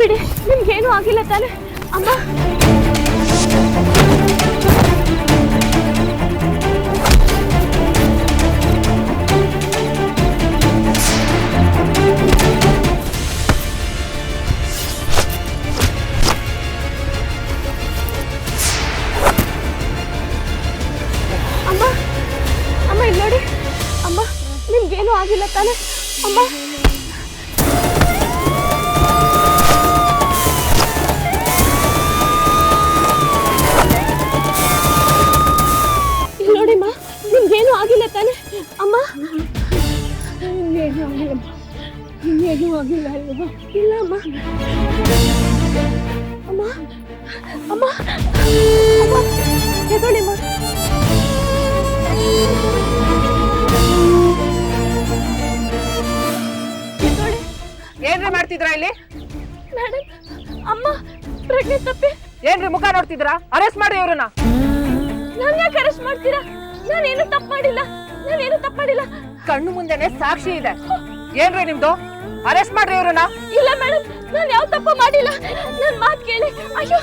ಬಿಡಿ, ನಿಮ್ಗೇನು ಆಗಿಲ್ಲ ತಾನೆ? ಅಮ್ಮ ಅಮ್ಮ ಅಮ್ಮ ಇಲ್ಲಿ ನೋಡಿ. ಅಮ್ಮ ನಿಮ್ಗೇನು ಆಗಿಲ್ಲ ತಾನೆ? ಅಮ್ಮ ಇಲ್ಲಿ ನೋಡಿಮ್ಮ, ನಿಮ್ಗೇನು ಆಗಿಲ್ಲ ತಾನೆ? ಅಮ್ಮ ಇನ್ನೇನು ಆಗಿಲ್ಲಮ್ಮ, ಇನ್ನೇನು ಆಗಿಲ್ಲ ಅಲ್ವಾ? ಇಲ್ಲ ಅಮ್ಮ. ಅಮ್ಮ ಅಮ್ಮ ಅಮ್ಮ ಎದೋಳಿಮ್ಮ. ಏನ್ರಿ ಮಾಡ್ತಿದ್ರಾ ಇಲ್ಲಿ? ಮೇಡಮ್, ಅಮ್ಮ ಪ್ರಜ್ಞೆ ತಪ್ಪಿ. ಏನ್ರಿ ಮುಖ ನೋಡ್ತಿದ್ರಾ? ಅರೆಸ್ಟ್ ಮಾಡಿ ಇವ್ರನ್ನ. ನಾನು ಯಾಕೆ ಅರೆಸ್ಟ್ ಮಾಡ್ತೀರಾ? ನಾನೇನು ತಪ್ಪು ಮಾಡಿಲ್ಲ, ನಾನೇನು ತಪ್ಪು ಮಾಡಿಲ್ಲ. ಕಣ್ಣು ಮುಂದೆನೆ ಸಾಕ್ಷಿ ಇದೆ. ಏನ್ರಿ ನಿಮ್ದು? ಅರೆಸ್ಟ್ ಮಾಡ್ರಿ ಇವ್ರನ್ನ. ಇಲ್ಲ ಮೇಡಮ್, ನಾನು ಯಾವ ತಪ್ಪು ಮಾಡಿಲ್ಲ. ನನ್ ಮಾತು ಕೇಳಿ. ಅಯ್ಯೋ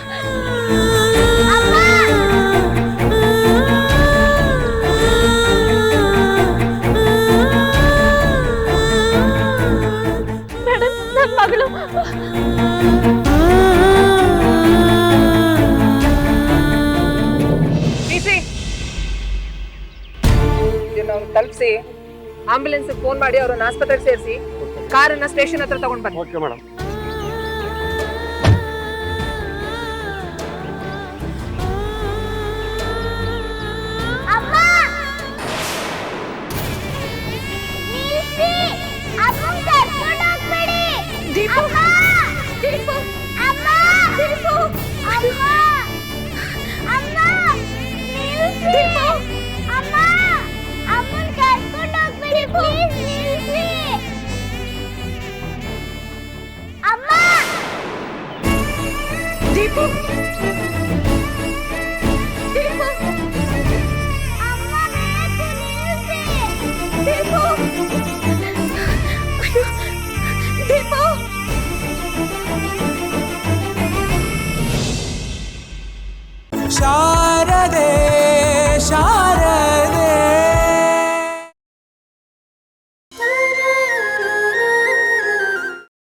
ಮೇಡಮ್, ನನ್ನ ಮಗಳು. ತಲುಪಿಸಿ ಆಂಬುಲೆನ್ಸ್ ಫೋನ್ ಮಾಡಿ ಅವ್ರನ್ನ ಆಸ್ಪತ್ರೆಗೆ ಸೇರಿಸಿ ಕಾರನ್ನ ಸ್ಟೇಷನ್ ಹತ್ರ ತಗೊಂಡ್ ಬನ್ನಿ. Okay madam. ದೀಪು